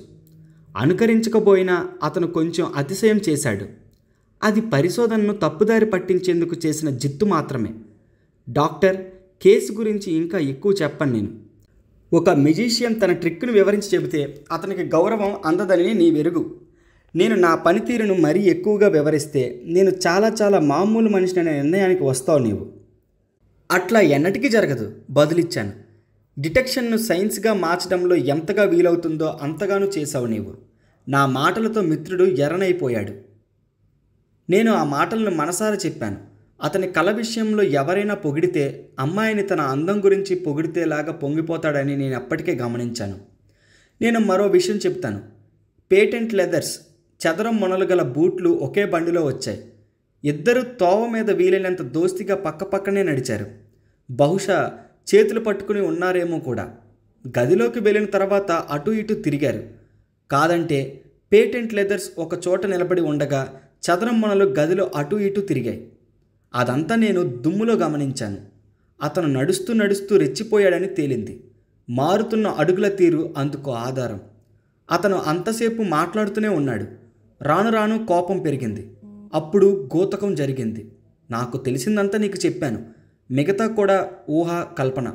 అనుకరించకపోయినా అతను కొంచెం అతిశయం చేశాడు. అది పరిశోధనను తప్పుదారి పట్టించేందుకు చేసిన జిత్తు మాత్రమే. డాక్టర్, కేసు గురించి ఇంకా ఎక్కువ చెప్పను నేను. ఒక మ్యూజిషియన్ తన ట్రిక్ను వివరించి చెబితే అతనికి గౌరవం అందదని నీ వెరుగు. నేను నా పనితీరును మరీ ఎక్కువగా వివరిస్తే నేను చాలా మామూలు మనిషిని అనే నిర్ణయానికి వస్తావు నీవు. అట్లా ఎన్నటికీ జరగదు బదులిచ్చాను. డిటెక్షన్ను సైన్స్గా మార్చడంలో ఎంతగా వీలవుతుందో అంతగానూ చేశావు నీవు. నా మాటలతో మిత్రుడు ఎర్రనైపోయాడు. నేను ఆ మాటలను మనసారా చెప్పాను. అతని కళ విషయంలో ఎవరైనా పొగిడితే అమ్మాయిని తన అందం గురించి పొగిడితేలాగా పొంగిపోతాడని నేను అప్పటికే గమనించాను. నేను మరో విషయం చెప్తాను. పేటెంట్ లెదర్స్ చదరం మొనలు గల బూట్లు ఒకే బండిలో వచ్చాయి. ఇద్దరు తోవ మీద వీలైనంత దోస్తిగా పక్కపక్కనే నడిచారు. బహుశా చేతులు పట్టుకుని ఉన్నారేమో కూడా. గదిలోకి వెళ్ళిన తర్వాత అటు ఇటు తిరిగారు. కాదంటే పేటెంట్ లెదర్స్ ఒక చోట నిలబడి ఉండగా చదరం మొనలు గదిలో అటు ఇటు తిరిగాయి. అదంతా నేను దుమ్ములో గమనించాను. అతను నడుస్తూ రెచ్చిపోయాడని తేలింది. మారుతున్న అడుగుల తీరు అందుకు ఆధారం. అతను అంతసేపు మాట్లాడుతూనే ఉన్నాడు. రాను రాను కోపం పెరిగింది. అప్పుడు గోతకం జరిగింది. నాకు తెలిసిందంతా నీకు చెప్పాను. మిగతా కూడా ఊహ కల్పన.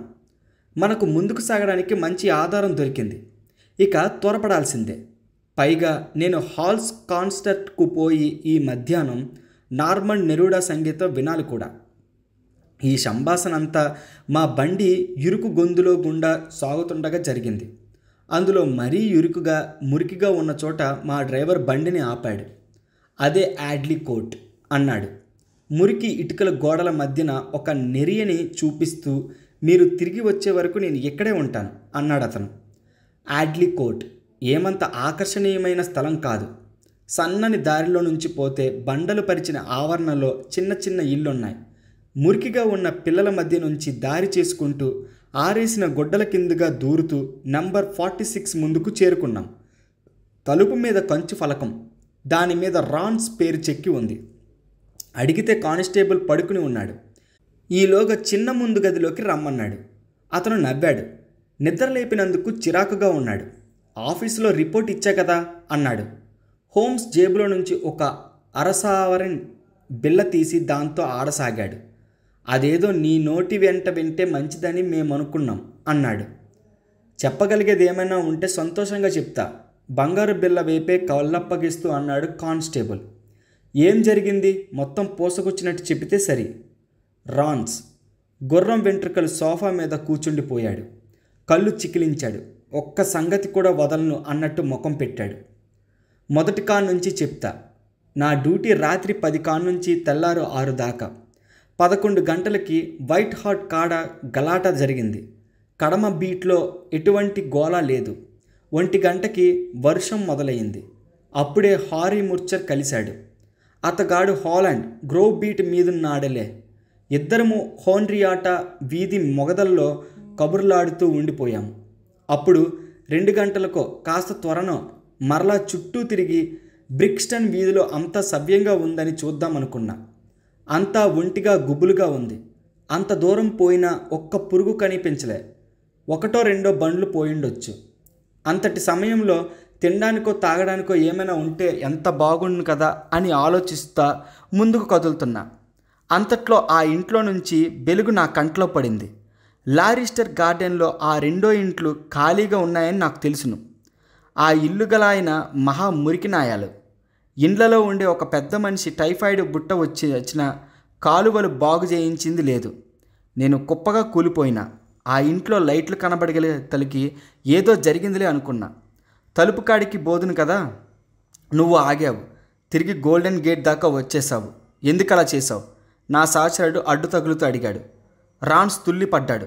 మనకు ముందుకు సాగడానికి మంచి ఆధారం దొరికింది. ఇక త్వరపడాల్సిందే. పైగా నేను హాల్స్ కాన్సర్ట్కు పోయి ఈ మధ్యాహ్నం నార్మన్ నెరూడా సంగీతం వినాలి కూడా. ఈ సంభాషణ అంతా మా బండి ఇరుకు గొంతులో గుండా సాగుతుండగా జరిగింది. అందులో మరీ ఇరుకుగా మురికిగా ఉన్న చోట మా డ్రైవర్ బండిని ఆపాడు. అదే యాడ్లీ కోర్ట్ అన్నాడు. మురికి ఇటుకల గోడల మధ్యన ఒక నెరియని చూపిస్తూ, మీరు తిరిగి వచ్చే వరకు నేను ఇక్కడే ఉంటాను అన్నాడు అతను. యాడ్లీ కోర్ట్ ఏమంత ఆకర్షణీయమైన స్థలం కాదు. సన్నని దారిలో నుంచి పోతే బండలు పరిచిన ఆవరణలో చిన్న చిన్న ఇళ్ళున్నాయి. మురికిగా ఉన్న పిల్లల మధ్య నుంచి దారి చేసుకుంటూ ఆరేసిన గొడ్డల కిందుగా దూరుతూ నంబర్ 46 ముందుకు చేరుకున్నాం. తలుపు మీద కంచు ఫలకం, దాని మీద రాన్స్ పేరు చెక్కి ఉంది. అడిగితే కానిస్టేబుల్ పడుకుని ఉన్నాడు. ఈలోగా చిన్న ముందు గదిలోకి రమ్మన్నాడు. అతను నవ్వాడు. నిద్ర లేపినందుకు చిరాకుగా ఉన్నాడు. ఆఫీసులో రిపోర్ట్ ఇచ్చా కదా అన్నాడు. హోమ్స్ జేబులో నుంచి ఒక అరసావరన్ బిళ్ళ తీసి దాంతో ఆడసాగాడు. అదేదో నీ నోటి వెంట వింటే మంచిదని మేము అనుకున్నాం అన్నాడు. చెప్పగలిగేది ఏమైనా ఉంటే సంతోషంగా చెప్తా, బంగారు బిళ్ళ వైపే కళ్ళప్పగిస్తూ అన్నాడు కానిస్టేబుల్. ఏం జరిగింది మొత్తం పోసకొచ్చినట్టు చెబితే సరి. రాన్స్ గుర్రం వెంట్రుకలు సోఫా మీద కూర్చుండిపోయాడు. కళ్ళు చికిలించాడు. ఒక్క సంగతి కూడా వదలను అన్నట్టు ముఖం పెట్టాడు. మొదటి కాన్ నుంచి చెప్తా. నా డ్యూటీ రాత్రి 10 కాన్ నుంచి తెల్లారు 6 దాకా. 11 గంటలకి వైట్ హాట్ కాడ గలాట జరిగింది. కడమ బీట్లో ఎటువంటి గోళ లేదు. 1 గంటకి వర్షం మొదలైంది. అప్పుడే హారీ ముర్చర్ కలిశాడు. అతగాడు హాలండ్ గ్రోవ్ బీట్ మీదున్నాడలే. ఇద్దరము హోన్రియాటా వీధి మొగదల్లో కబుర్లాడుతూ ఉండిపోయాము. అప్పుడు 2 గంటలకో కాస్త త్వరనో మరలా చుట్టూ తిరిగి బ్రిక్స్టన్ వీధిలో అంతా సవ్యంగా ఉందని చూద్దామనుకున్నా. అంతా ఒంటిగా గుబులుగా ఉంది. అంత దూరం పోయినా ఒక్క పురుగు కనిపించలే. 1-2 బండ్లు పోయిండొచ్చు. అంతటి సమయంలో తినడానికో తాగడానికో ఏమైనా ఉంటే ఎంత బాగుండు కదా అని ఆలోచిస్తా ముందుకు కదులుతున్నా. అంతట్లో ఆ ఇంట్లో నుంచి వెలుగు నా కంట్లో పడింది. లారిస్టర్ గార్డెన్లో ఆ 2 ఇంట్లు ఖాళీగా ఉన్నాయని నాకు తెలుసును. ఆ ఇల్లు గల ఆయన మహా మురికినాయాలు. ఇండ్లలో ఉండే ఒక పెద్ద మనిషి టైఫాయిడ్ బుట్ట వచ్చిన కాలువలు బాగు చేయించింది లేదు. నేను కుప్పగా కూలిపోయినా. ఆ ఇంట్లో లైట్లు కనబడగలే తలికి ఏదో జరిగిందిలే అనుకున్నా. తలుపు కాడికి బోదును కదా. నువ్వు ఆగావు. తిరిగి గోల్డెన్ గేట్ దాకా వచ్చేసావు. ఎందుకలా చేశావు? నా సహచరుడు అడ్డు తగులుతూ అడిగాడు. రాన్స్ తుల్లిపడ్డాడు.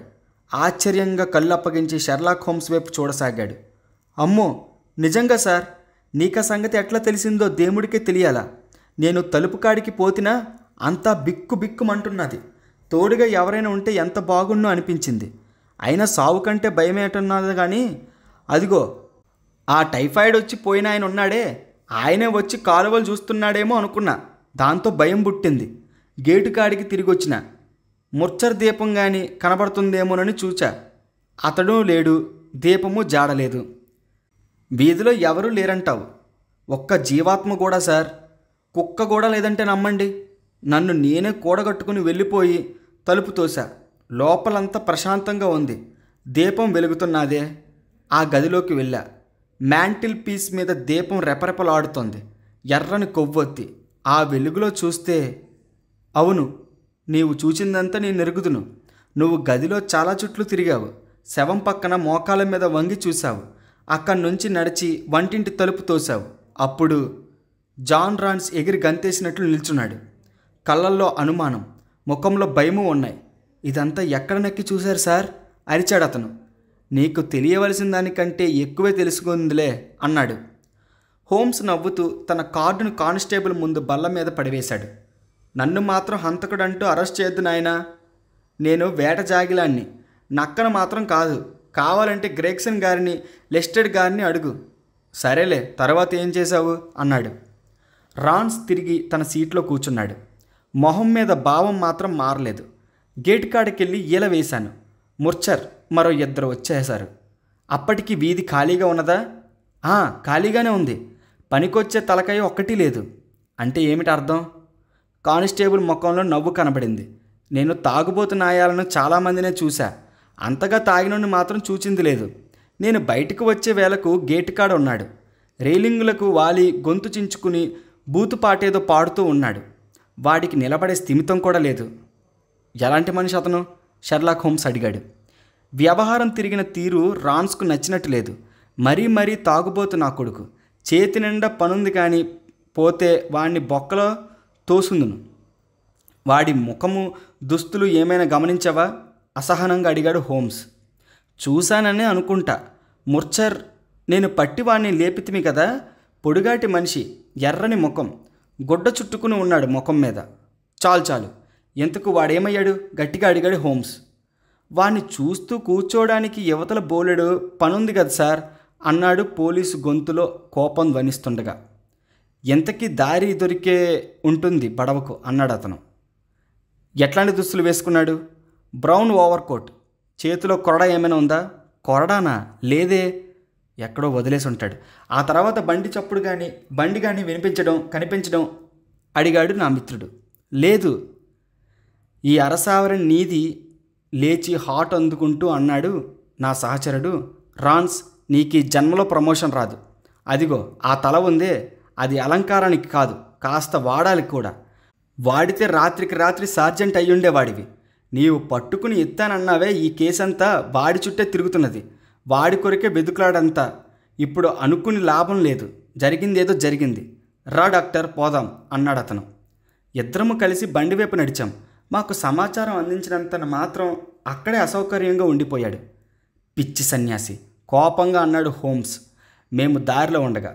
ఆశ్చర్యంగా కళ్ళు అప్పగించి షెర్లాక్ హోమ్స్ వైపు చూడసాగాడు. అమ్మో, నిజంగా సార్? నీకా సంగతి ఎట్లా తెలిసిందో దేవుడికే తెలియాలా? నేను తలుపు కాడికి పోతినా అంతా బిక్కు బిక్కుమంటున్నది. తోడుగా ఎవరైనా ఉంటే ఎంత బాగుండో అనిపించింది. అయినా సావు కంటే భయమేటన్నది కానీ అదిగో ఆ టైఫాయిడ్ వచ్చి పోయిన ఆయన ఉన్నాడే, ఆయనే వచ్చి కాలువలు చూస్తున్నాడేమో అనుకున్నా. దాంతో భయం పుట్టింది. గేటు కాడికి తిరిగి వచ్చిన. ముర్చర్ దీపం కానీ కనబడుతుందేమోనని చూచా. అతడు లేడు, దీపము జాడలేదు. వీధిలో ఎవరూ లేరంటావు. ఒక్క జీవాత్మ కూడా సార్. కుక్క కూడా లేదంటే నమ్మండి. నన్ను నేనే కూడగట్టుకుని వెళ్ళిపోయి తలుపు తోసా. లోపలంతా ప్రశాంతంగా ఉంది. దీపం వెలుగుతున్నదే. ఆ గదిలోకి వెళ్ళా. మ్యాంటిల్ పీస్ మీద దీపం రెపరెపలాడుతోంది. ఎర్రని కొవ్వొత్తి. ఆ వెలుగులో చూస్తే, అవును, నీవు చూచిందంతా నేను ఎరుగుదును. నువ్వు గదిలో చాలా చుట్లు తిరిగావు. శవం పక్కన మోకాల మీద వంగి చూశావు. అక్కడి నుంచి నడిచి వంటింటి తలుపు తోసావు. అప్పుడు జాన్ రాన్స్ ఎగిరి గంతేసినట్లు నిల్చున్నాడు. కళ్ళల్లో అనుమానం, ముఖంలో భయము ఉన్నాయి. ఇదంతా ఎక్కడ నక్కి చూశారు సార్? అరిచాడు అతను. నీకు తెలియవలసిన దానికంటే ఎక్కువే తెలుసుకుందిలే అన్నాడు. హోమ్స్ నవ్వుతూ తన కార్డును కానిస్టేబుల్ ముందు బల్ల మీద పడివేశాడు. నన్ను మాత్రం హంతకుడంటూ అరెస్ట్ చేయొద్దు నాయనా. నేను వేట జాగిలాన్ని, నక్కన మాత్రం కాదు. కావాలంటే గ్రేగ్సన్ గారిని, లెస్టెడ్ గారిని అడుగు. సరేలే, తర్వాత ఏం చేశావు అన్నాడు. రాన్స్ తిరిగి తన సీట్లో కూర్చున్నాడు. మొహం మీద భావం మాత్రం మారలేదు. గేట్ కాడికెళ్ళి ఈల వేశాను. ముర్చర్ మరో 2 వచ్చేశారు. అప్పటికి వీధి ఖాళీగా ఉన్నదా? ఖాళీగానే ఉంది. పనికొచ్చే తలకాయ ఒక్కటి లేదు. అంటే ఏమిటి అర్థం? కానిస్టేబుల్ ముఖంలో నవ్వు కనబడింది. నేను తాగుబోతు నాయాలను చాలామందినే చూశా. అంతగా తాగినోడిని మాత్రం చూచింది లేదు. నేను బయటకు వచ్చే వేళకు గేటు కాడ ఉన్నాడు. రైలింగులకు వాలి గొంతు చించుకుని బూతుపాటేదో పాడుతూ ఉన్నాడు. వాడికి నిలబడే స్థిమితం కూడా లేదు. ఎలాంటి మనిషి అతను? షెర్లాక్ హోమ్స్ అడిగాడు. వ్యవహారం తిరిగిన తీరు రాన్స్కు నచ్చినట్టు లేదు. మరీ తాగుబోతు నా కొడుకు. చేతి నిండా పనుంది కానీ పోతే వాడిని బొక్కలో తోసుందును. వాడి ముఖము దుస్తులు ఏమైనా గమనించావా? అసహనంగా అడిగాడు హోమ్స్. చూశాననే అనుకుంటా. ముర్చర్ నేను పట్టి వాడిని లేపితిమి కదా. పొడుగాటి మనిషి, ఎర్రని ముఖం, గుడ్డ చుట్టుకుని ఉన్నాడు ముఖం మీద. చాలు ఎంతకు వాడేమయ్యాడు? గట్టిగా అడిగాడు హోమ్స్. వాణ్ణి చూస్తూ కూర్చోడానికి యువతల బోలెడు పనుంది కదా సార్ అన్నాడు పోలీసు గొంతులో కోపం ధ్వనిస్తుండగా. ఎంతకీ దారి దొరికే ఉంటుంది బడవకు అన్నాడు అతను. ఎట్లాంటి దుస్తులు వేసుకున్నాడు? Brown overcoat. చేతిలో కొరడా ఏమైనా ఉందా? కొరడానా? లేదే. ఎక్కడో వదిలేసి ఉంటాడు. ఆ తర్వాత బండి కానీ కనిపించడం అడిగాడు నా మిత్రుడు. లేదు. ఈ అరసావర నీది లేచి హాట్ అందుకుంటూ అన్నాడు నా సహచరుడు. రాన్స్, నీకు ఈ జన్మలో ప్రమోషన్ రాదు. అదిగో ఆ తల ఉందే, అది అలంకారానికి కాదు, కాస్త వాడాలి కూడా. వాడితే రాత్రికి రాత్రి సార్జెంట్ అయ్యుండేవాడివి. నీవు పట్టుకుని ఎత్తానన్నావే, ఈ కేసంతా వాడి చుట్టే తిరుగుతున్నది. వాడి కొరికే వెదుకులాడంతా. ఇప్పుడు అనుకుని లాభం లేదు. జరిగిందేదో జరిగింది. రా డాక్టర్, పోదాం అన్నాడు అతను. ఇద్దరము కలిసి బండి వైపు నడిచాం. మాకు సమాచారం అందించినంత మాత్రం అక్కడే అసౌకర్యంగా ఉండిపోయాడు. పిచ్చి సన్యాసి, కోపంగా అన్నాడు హోమ్స్ మేము దారిలో ఉండగా.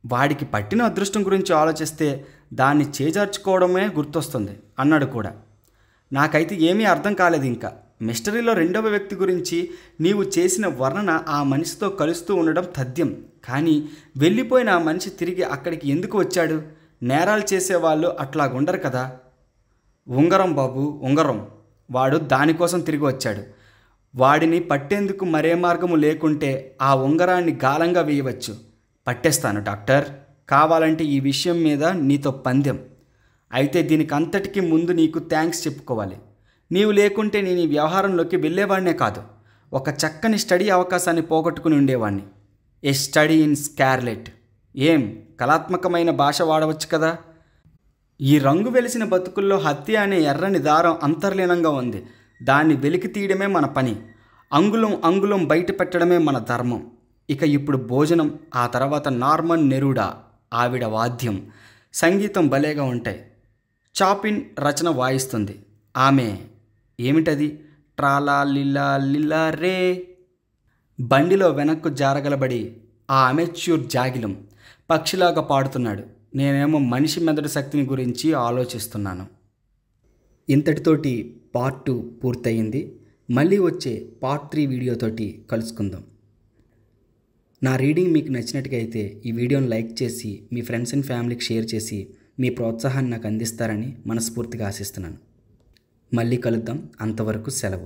వాడికి పట్టిన అదృష్టం గురించి ఆలోచిస్తే దాన్ని చేజార్చుకోవడమే గుర్తొస్తుంది అన్నాడు కూడా. నాకైతే ఏమీ అర్థం కాలేదు ఇంకా. మిస్టరీలో రెండవ వ్యక్తి గురించి నీవు చేసిన వర్ణన ఆ మనిషితో కలుస్తూ ఉండడం తథ్యం. కానీ వెళ్ళిపోయిన ఆ మనిషి తిరిగి అక్కడికి ఎందుకు వచ్చాడు? నేరాలు చేసేవాళ్ళు అట్లాగుండరు కదా. ఉంగరం బాబు, ఉంగరం. వాడు దానికోసం తిరిగి వచ్చాడు. వాడిని పట్టేందుకు మరే మార్గము లేకుంటే ఆ ఉంగరాన్ని గాలంగా వేయవచ్చు. పట్టేస్తాను డాక్టర్. కావాలంటే ఈ విషయం మీద నీతో పందెం. అయితే దీనికి అంతటికీ ముందు నీకు థ్యాంక్స్ చెప్పుకోవాలి. నీవు లేకుంటే నేను ఈ వ్యవహారంలోకి వెళ్ళేవాడినే కాదు. ఒక చక్కని స్టడీ అవకాశాన్ని పోగొట్టుకుని ఉండేవాడిని. ఏ స్టడీ ఇన్ స్కార్లెట్. ఏం కళాత్మకమైన భాష వాడవచ్చు కదా. ఈ రంగు వెలిసిన బతుకుల్లో హత్య అనే ఎర్రని దారం అంతర్లీనంగా ఉంది. దాన్ని వెలికి తీయడమే మన పని. అంగుళం బయట పెట్టడమే మన ధర్మం. ఇక ఇప్పుడు భోజనం, ఆ తర్వాత నార్మన్ నెరూడా ఆవిడ వాద్యం, సంగీతం భలేగా ఉంటాయి. చాపిన్ రచన వాయిస్తుంది. ఆమె ఏమిటది? ట్రాలా లిలా లిలా రే. బండిలో వెనక్కు జారగలబడి ఆ అమెచ్యూర్ జాగిలం పక్షిలాగా పాడుతున్నాడు. నేనేమో మనిషి మెదడు శక్తిని గురించి ఆలోచిస్తున్నాను. ఇంతటితోటి పార్ట్ 2 పూర్తయింది. మళ్ళీ వచ్చే పార్ట్ 3 వీడియోతోటి కలుసుకుందాం. నా రీడింగ్ మీకు నచ్చినట్టుగా అయితే ఈ వీడియోని లైక్ చేసి మీ ఫ్రెండ్స్ అండ్ ఫ్యామిలీకి షేర్ చేసి మీ ప్రోత్సాహాన్ని నాకు అందిస్తారని మనస్ఫూర్తిగా ఆశిస్తున్నాను. మళ్ళీ కలుద్దాం. అంతవరకు సెలవు.